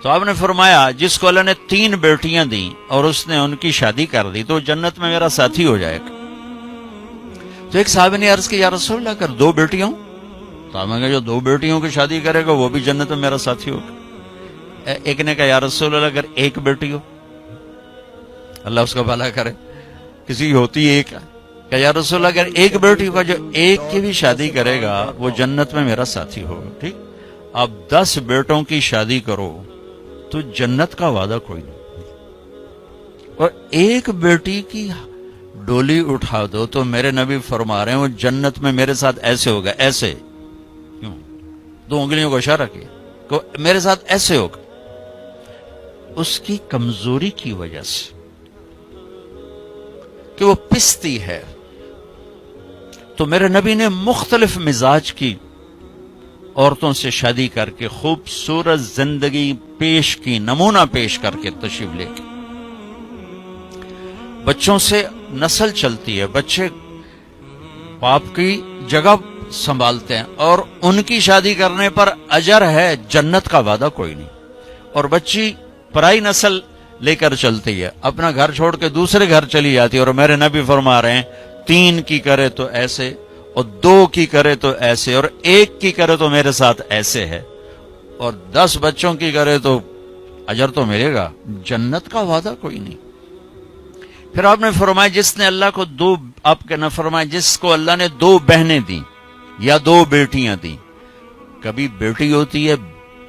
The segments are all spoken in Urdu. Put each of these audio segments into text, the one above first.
تو آپ نے فرمایا جس کو اللہ نے 3 بیٹیاں دیں اور اس نے ان کی شادی کر دی تو جنت میں میرا ساتھی ہو جائے گا۔ تو ایک صحابی نے عرض کی یا رسول اللہ اگر 2 بیٹیاں ہوں؟ تو آپ نے کہا جو 2 بیٹیوں کی شادی کرے گا وہ بھی جنت میں میرا ساتھی ہوگا۔ ایک نے کہا یا رسول اللہ اگر 1 بیٹی ہو؟ اللہ اس کا بھلا کرے، کسی کی ہوتی ایک ہے، کہ یا رسول اللہ اگر 1 بیٹی ہوگا، جو 1 کی بھی شادی کرے گا وہ جنت میں میرا ساتھی ہوگا۔ ٹھیک، اب 10 بیٹوں کی شادی کرو تو جنت کا وعدہ کوئی نہیں، اور 1 بیٹی کی ڈولی اٹھا دو تو میرے نبی فرما رہے ہیں وہ جنت میں میرے ساتھ ایسے ہوگا، ایسے، کیوں 2 انگلیوں کو اشارہ کیا کہ میرے ساتھ ایسے ہوگا، اس کی کمزوری کی وجہ سے کہ وہ پستی ہے۔ تو میرے نبی نے مختلف مزاج کی عورتوں سے شادی کر کے خوبصورت زندگی پیش کی، نمونہ پیش کر کے تشریف لے کے، بچوں سے نسل چلتی ہے، بچے باپ کی جگہ سنبھالتے ہیں اور ان کی شادی کرنے پر اجر ہے، جنت کا وعدہ کوئی نہیں۔ اور بچی پرائی نسل لے کر چلتی ہے، اپنا گھر چھوڑ کے دوسرے گھر چلی جاتی ہے، اور میرے نبی فرما رہے ہیں 3 کی کرے تو ایسے، اور 2 کی کرے تو ایسے، اور 1 کی کرے تو میرے ساتھ ایسے ہے، اور 10 بچوں کی کرے تو اجر تو ملے گا، جنت کا وعدہ کوئی نہیں۔ پھر آپ نے فرمایا جس نے اللہ کو 2، آپ کے نہ فرمایا جس کو اللہ نے 2 بہنیں دیں یا 2 بیٹیاں دیں، کبھی بیٹی ہوتی ہے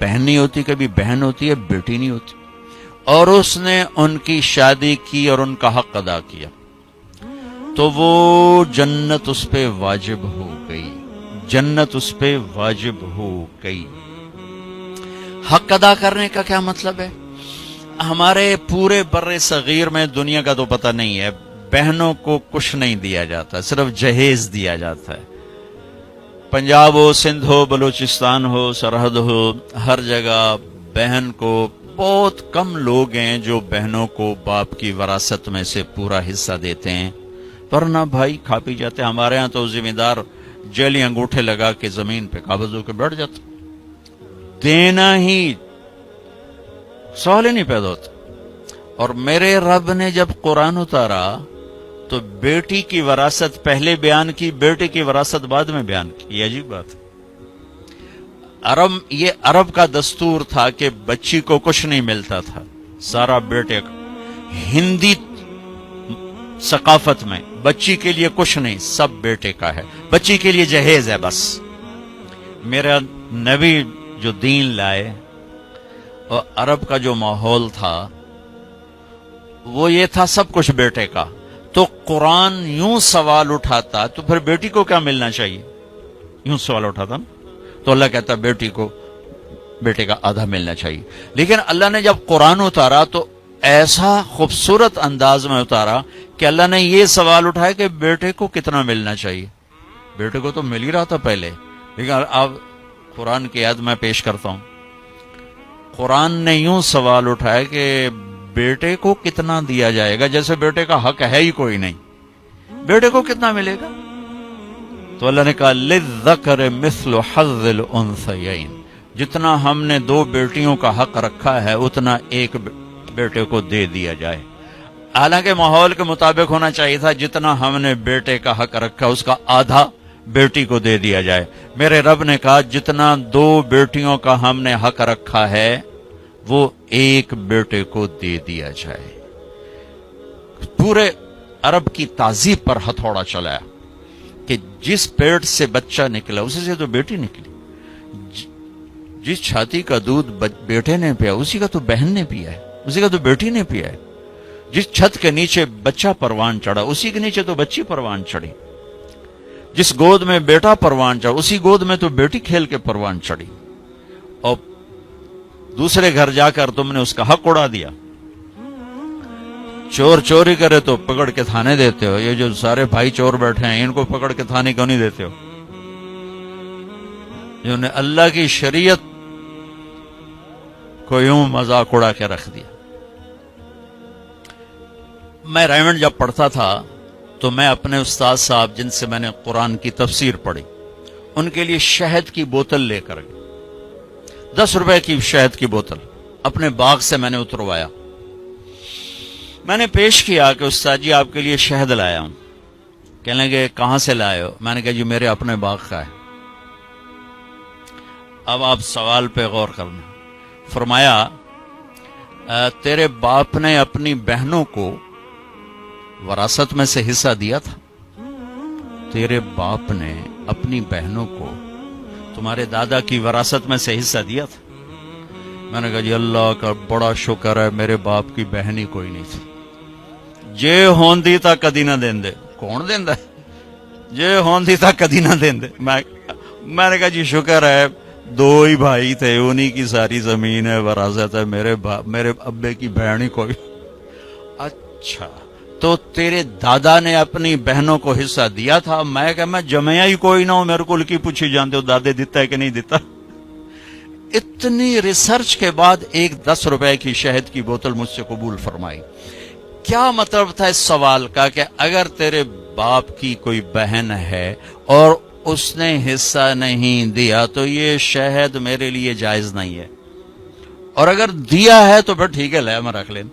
بہن نہیں ہوتی، کبھی بہن ہوتی ہے بیٹی نہیں ہوتی، اور اس نے ان کی شادی کی اور ان کا حق ادا کیا تو وہ جنت اس پہ واجب ہو گئی، جنت اس پہ واجب ہو گئی۔ حق ادا کرنے کا کیا مطلب ہے؟ ہمارے پورے بر صغیر میں دنیا کا تو پتہ نہیں ہے، بہنوں کو کچھ نہیں دیا جاتا، صرف جہیز دیا جاتا ہے۔ پنجاب ہو، سندھ ہو، بلوچستان ہو، سرحد ہو، ہر جگہ بہن کو، بہت کم لوگ ہیں جو بہنوں کو باپ کی وراثت میں سے پورا حصہ دیتے ہیں، ورنہ بھائی کھا پی جاتے ہیں۔ ہمارے ہاں تو ذمہ دار جیلی انگوٹھے لگا کے زمین پہ قابض ہو کے بیٹھ جاتا، دینا ہی سوال ہی نہیں پیدا ہوتا۔ اور میرے رب نے جب قرآن اتارا تو بیٹی کی وراثت پہلے بیان کی، بیٹے کی وراثت بعد میں بیان کی۔ یہ عجیب بات ہے، یہ عرب کا دستور تھا کہ بچی کو کچھ نہیں ملتا تھا، سارا بیٹے کا۔ ہندی ثقافت میں بچی کے لیے کچھ نہیں، سب بیٹے کا ہے، بچی کے لیے جہیز ہے بس۔ میرا نبی جو دین لائے اور عرب کا جو ماحول تھا وہ یہ تھا سب کچھ بیٹے کا، تو قرآن یوں سوال اٹھاتا تو پھر بیٹی کو کیا ملنا چاہیے، یوں سوال اٹھاتا نا، تو اللہ کہتا بیٹی کو بیٹے کا آدھا ملنا چاہیے۔ لیکن اللہ نے جب قرآن اتارا تو ایسا خوبصورت انداز میں اتارا کہ اللہ نے یہ سوال اٹھایا کہ بیٹے کو کتنا ملنا چاہیے۔ بیٹے کو تو مل ہی رہا تھا پہلے، لیکن اب قرآن کی آیت میں پیش کرتا ہوں، قرآن نے یوں سوال اٹھایا کہ بیٹے کو کتنا دیا جائے گا، جیسے بیٹے کا حق ہے ہی کوئی نہیں، بیٹے کو کتنا ملے گا؟ تو اللہ نے کہا للذکر مثل حظ الانثیین، جتنا ہم نے 2 بیٹیوں کا حق رکھا ہے اتنا 1 بیٹے کو دے دیا جائے۔ حالانکہ ماحول کے مطابق ہونا چاہیے تھا جتنا ہم نے بیٹے کا حق رکھا اس کا آدھا بیٹی کو دے دیا جائے۔ میرے رب نے کہا جتنا 2 بیٹیوں کا ہم نے حق رکھا ہے وہ 1 بیٹے کو دے دیا جائے۔ پورے عرب کی تہذیب پر ہتھوڑا چلایا کہ جس پیٹ سے بچہ نکلا اسی سے تو بیٹی نکلی، جس چھاتی کا دودھ بیٹے نے پیا اسی کا تو بہن نے پیا ہے، اسی کا تو بیٹی نے پیا ہے، جس چھت کے نیچے بچہ پروان چڑھا اسی کے نیچے تو بچی پروان چڑھی، جس گود میں بیٹا پروان چڑھا اسی گود میں تو بیٹی کھیل کے پروان چڑھی، اور دوسرے گھر جا کر تم نے اس کا حق اڑا دیا۔ چور چوری کرے تو پکڑ کے تھانے دیتے ہو، یہ جو سارے بھائی چور بیٹھے ہیں ان کو پکڑ کے تھانے کیوں نہیں دیتے ہو؟ جنہوں نے اللہ کی شریعت کو یوں مذاق اڑا کے رکھ دیا۔ میں ریمنڈ جب پڑھتا تھا تو میں اپنے استاد صاحب جن سے میں نے قرآن کی تفسیر پڑھی ان کے لیے شہد کی بوتل لے کر گیا، 10 روپے کی شہد کی بوتل، اپنے باغ سے میں نے اتروایا. میں نے پیش کیا کہ استاد جی آپ کے لیے شہد لایا ہوں. کہنے لگے کہاں سے لائے ہو؟ میں نے کہا جی میرے اپنے باغ کا ہے. اب آپ سوال پہ غور کرنا. فرمایا تیرے باپ نے اپنی بہنوں کو وراثت میں سے حصہ دیا تھا؟ تیرے باپ نے اپنی بہنوں کو تمہارے دادا کی وراثت میں سے حصہ دیا تھا؟ میں نے کہا جی اللہ کا بڑا شکر ہے میرے باپ کی بہن ہی کوئی نہیں تھی. جے ہوندی تا کدی نہ دین دے. کون دیندا ہے؟ جے ہوندی تا کدی نہ دین دے. میں نے کہا جی شکر ہے 2 ہی بھائی تھے, انہی کی ساری زمین ہے, وراثت ہے, میرے ابے کی بہن ہی کوئی. اچھا تو تیرے دادا نے اپنی بہنوں کو حصہ دیا تھا؟ میں کہ میں جمعیا ہی کوئی نہ ہوں, میرے کو لکی پوچھی جانتے ہو دادے دیتا ہے کہ نہیں دیتا. اتنی ریسرچ کے بعد ایک 10 روپے کی شہد کی بوتل مجھ سے قبول فرمائی. کیا مطلب تھا اس سوال کا کہ اگر تیرے باپ کی کوئی بہن ہے اور اس نے حصہ نہیں دیا تو یہ شہد میرے لیے جائز نہیں ہے, اور اگر دیا ہے تو پھر ٹھیک ہے لے میں رکھ لینا.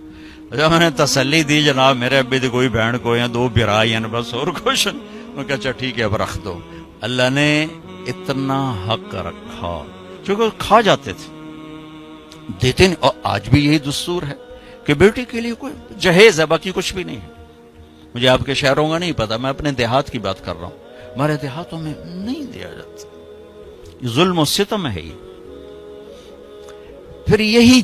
جب میں نے تسلی دی جناب میرے ابھی تو کوئی بہن کوئی ہیں, 2 بھرائی ہیں بس, اور کچھ. میں کہا اچھا ٹھیک ہے اب رکھ دو. اللہ نے اتنا حق رکھا کیونکہ کھا جاتے تھے, دیتے نہیں. اور آج بھی یہی دستور ہے کہ بیٹی کے لیے کوئی جہیز ہے, باقی کچھ بھی نہیں ہے. مجھے آپ کے شہروں کا نہیں پتا, میں اپنے دیہات کی بات کر رہا ہوں. ہمارے دیہاتوں میں نہیں دیا جاتا, یہ ظلم و ستم ہے. یہ پھر یہی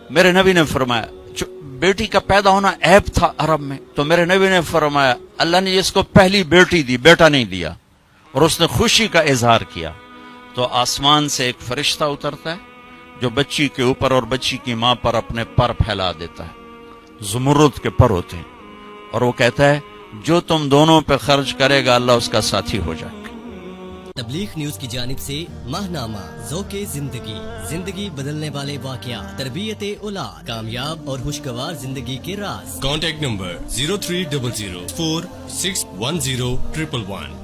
میرے نبی نے فرمایا, جو بیٹی کا پیدا ہونا عیب تھا عرب میں, تو میرے نبی نے فرمایا اللہ نے جس کو پہلی بیٹی دی بیٹا نہیں دیا, اور اس نے خوشی کا اظہار کیا, تو آسمان سے ایک فرشتہ اترتا ہے جو بچی کے اوپر اور بچی کی ماں پر اپنے پر پھیلا دیتا ہے. زمرد کے پر ہوتے ہیں, اور وہ کہتا ہے جو تم دونوں پہ خرچ کرے گا اللہ اس کا ساتھی ہو جائے گا. تبلیغ نیوز کی جانب سے ماہنامہ ذوق زندگی, زندگی بدلنے والے واقعات, تربیت اولاد, کامیاب اور خوشگوار زندگی کے راز. Contact number 0300 4610111.